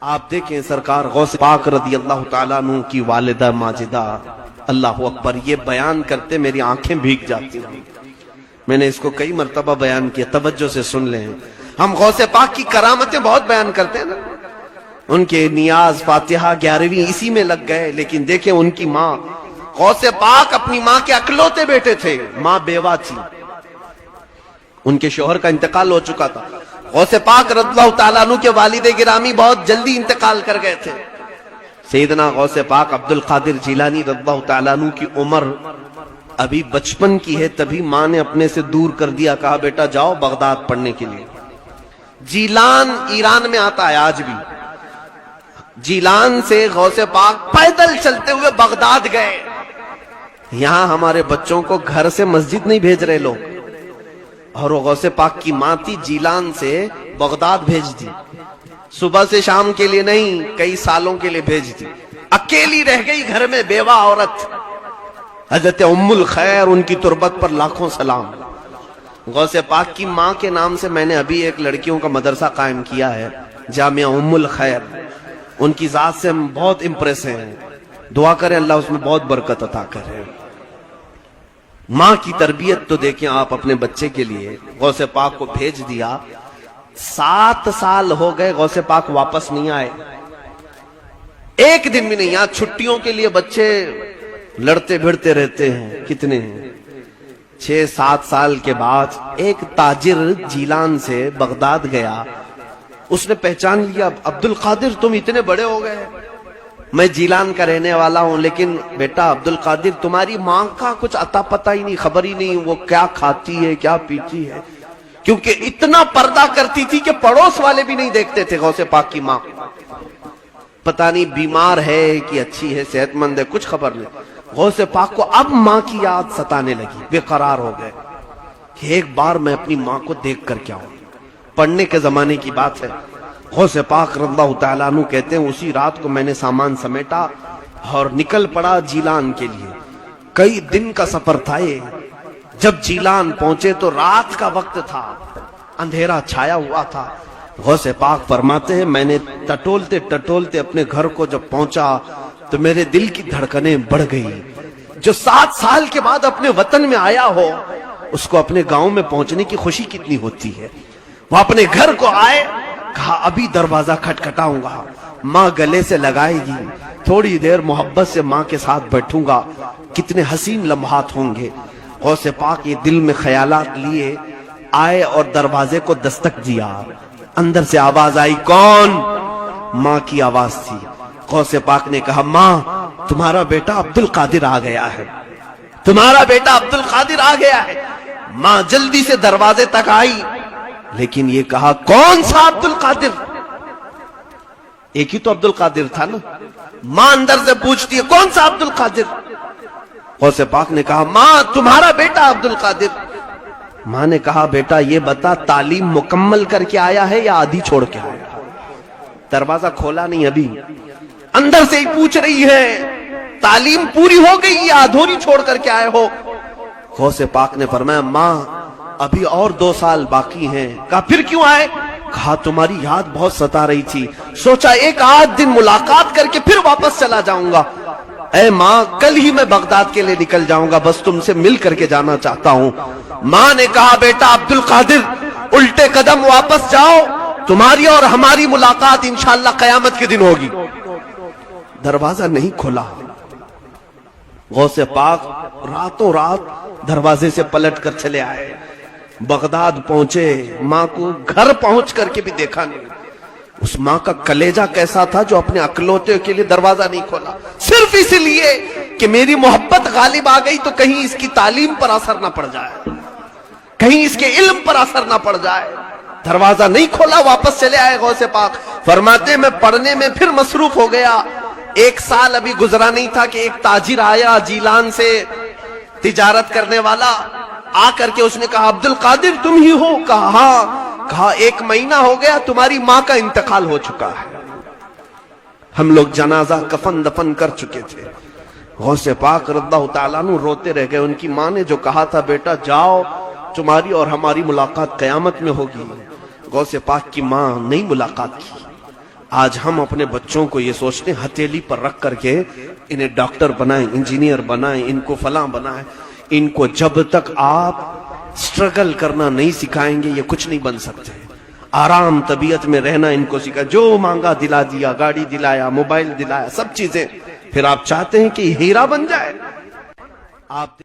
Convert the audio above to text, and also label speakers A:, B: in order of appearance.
A: آپ دیکھیں سرکار غوث پاک رضی اللہ تعالیٰ عنہ کی والدہ ماجدہ، اللہ اکبر، یہ بیان کرتے میری آنکھیں بھیگ جاتی ہیں۔ میں نے اس کو کئی مرتبہ بیان کیا، توجہ سے سن لیں۔ ہم غوث پاک کی کرامتیں بہت بیان کرتے ہیں نا، ان کے نیاز فاتحہ 11ویں اسی میں لگ گئے، لیکن دیکھیں ان کی ماں، غوث پاک اپنی ماں کے اکلوتے بیٹے تھے، ماں بیوہ تھی، ان کے شوہر کا انتقال ہو چکا تھا۔ غوث پاک رضی اللہ تعالیٰ عنہ کے والد گرامی بہت جلدی انتقال کر گئے تھے۔ سیدنا غوث پاک عبد القادر جیلانی رضی اللہ تعالیٰ عنہ کی عمر ابھی بچپن کی ہے، تبھی ماں نے اپنے سے دور کر دیا، کہا بیٹا جاؤ بغداد پڑھنے کے لیے۔ جیلان ایران میں آتا ہے آج بھی۔ جیلان سے غوث پاک پیدل چلتے ہوئے بغداد گئے۔ یہاں ہمارے بچوں کو گھر سے مسجد نہیں بھیج رہے لوگ، اور وہ غوث پاک کی ماں تھی، جیلان سے بغداد بھیج دی، صبح سے شام کے لیے نہیں، کئی سالوں کے لیے بھیج دی۔ اکیلی رہ گئی گھر میں، بیوہ عورت، حضرت ام الخیر، ان کی تربت پر لاکھوں سلام۔ غوث پاک کی ماں کے نام سے میں نے ابھی ایک لڑکیوں کا مدرسہ قائم کیا ہے، جامعہ ام الخیر۔ ان کی ذات سے ہم بہت امپریس ہیں، دعا کریں اللہ اس میں بہت برکت عطا کرے۔ ماں کی تربیت تو دیکھیں آپ اپنے بچے کے لیے، غوث پاک کو بھیج دیا، 7 سال ہو گئے غوث پاک واپس نہیں آئے، ایک دن بھی نہیں۔ یہاں چھٹیوں کے لیے بچے لڑتے بھڑتے رہتے ہیں، کتنے ہیں، 6-7 سال کے بعد ایک تاجر جیلان سے بغداد گیا، اس نے پہچان لیا، عبد القادر تم اتنے بڑے ہو گئے، میں جیلان کا رہنے والا ہوں، لیکن بیٹا عبد القادر تمہاری ماں کا کچھ عطا پتہ ہی نہیں، خبر ہی نہیں وہ کیا کھاتی ہے کیا پیتی ہے، کیونکہ اتنا پردہ کرتی تھی کہ پڑوس والے بھی نہیں دیکھتے تھے غوث پاک کی ماں۔ پتہ نہیں بیمار ہے کہ اچھی ہے، صحت مند ہے، کچھ خبر نہیں۔ غوث پاک کو اب ماں کی یاد ستانے لگی، بے قرار ہو گئے کہ ایک بار میں اپنی ماں کو دیکھ کر کیا ہوں۔ پڑھنے کے زمانے کی بات ہے، غوث پاک رضی اللہ تعالیٰ عنہ کہتے ہیں اسی رات کو میں نے سامان سمیٹا اور نکل پڑا جیلان کے لیے۔ کئی دن کا سفر تھا یہ۔ جب جیلان پہنچے تو رات کا وقت تھا، اندھیرا چھایا ہوا تھا۔ غوث پاک فرماتے ہیں میں نے ٹٹولتے ٹٹولتے اپنے گھر کو جب پہنچا تو میرے دل کی دھڑکنیں بڑھ گئی۔ جو 7 سال کے بعد اپنے وطن میں آیا ہو، اس کو اپنے گاؤں میں پہنچنے کی خوشی کتنی ہوتی ہے۔ وہ اپنے گھر کو آئے، کہا ابھی دروازہ کھٹکھٹاؤں گا، ماں گلے سے لگائے گی، تھوڑی دیر محبت سے ماں کے ساتھ بیٹھوں گا، کتنے حسین لمحات ہوں گے۔ غوث پاک یہ دل میں خیالات لیے آئے اور دروازے کو دستک دیا، اندر سے آواز آئی، کون؟ ماں کی آواز تھی۔ غوث پاک نے کہا ماں تمہارا بیٹا عبد القادر آ گیا ہے، تمہارا بیٹا عبد القادر آ گیا ہے۔ ماں جلدی سے دروازے تک آئی، لیکن یہ کہا کون سا عبد القادر؟ ایک ہی تو عبد القادر تھا نا۔ ماں اندر سے پوچھتی ہے کون سا عبد القادر؟ غوث پاک نے کہا ماں تمہارا بیٹا عبد القادر۔ ماں نے کہا بیٹا یہ بتا تعلیم مکمل کر کے آیا ہے یا آدھی چھوڑ کے آیا؟ دروازہ کھولا نہیں ابھی، اندر سے ہی پوچھ رہی ہے تعلیم پوری ہو گئی یا ادھوری چھوڑ کر کے آئے ہو؟ غوث پاک نے فرمایا ماں ابھی اور 2 سال باقی ہیں۔ کہا پھر کیوں آئے؟ کہا تمہاری یاد بہت ستا رہی تھی، سوچا ایک آدھ دن ملاقات کر کے پھر واپس چلا جاؤں گا۔ اے ماں کل ہی میں بغداد کے لیے نکل جاؤں گا، بس تم سے مل کر کے جانا چاہتا ہوں۔ ماں نے کہا بیٹا عبد القادر الٹے قدم واپس جاؤ، تمہاری اور ہماری ملاقات انشاءاللہ قیامت کے دن ہوگی۔ دروازہ نہیں کھلا۔ غوث پاک راتوں رات دروازے سے پلٹ کر چلے آئے، بغداد پہنچے، ماں کو گھر پہنچ کر کے بھی دیکھا نہیں۔ اس ماں کا کلیجہ کیسا تھا جو اپنے اکلوتے کے لیے دروازہ نہیں کھولا، صرف اس لیے کہ میری محبت غالب آ گئی تو کہیں اس کی تعلیم پر اثر نہ پڑ جائے، کہیں اس کے علم پر اثر نہ پڑ جائے۔ دروازہ نہیں کھولا، واپس چلے آئے غوث پاک۔ فرماتے میں پڑھنے میں پھر مصروف ہو گیا، 1 سال ابھی گزرا نہیں تھا کہ ایک تاجر آیا جیلان سے، تجارت کرنے والا، آ کر کے اس نے کہا عبد القادر تم ہی ہو؟ کہا ہاں۔ کہا 1 مہینہ ہو گیا تمہاری ماں کا انتقال ہو چکا ہے، ہم لوگ جنازہ کفن دفن کر چکے تھے۔ غوث پاک رضی اللہ تعالیٰ عنہ روتے رہ گئے۔ ان کی ماں نے جو کہا تھا بیٹا جاؤ تمہاری اور ہماری ملاقات قیامت میں ہوگی، غوث پاک کی ماں نہیں ملاقات کی، آج ہم اپنے بچوں کو یہ سوچتے ہیں ہتھیلی پر رکھ کر کے انہیں ڈاکٹر بنائیں، انجینئر بنائیں، ان کو فلاں بنائیں. ان کو جب تک آپ سٹرگل کرنا نہیں سکھائیں گے یہ کچھ نہیں بن سکتے. آرام طبیعت میں رہنا ان کو سکھا، جو مانگا دلا دیا، گاڑی دلایا، موبائل دلایا، سب چیزیں. پھر آپ چاہتے ہیں کہ ہیرا بن جائے. آپ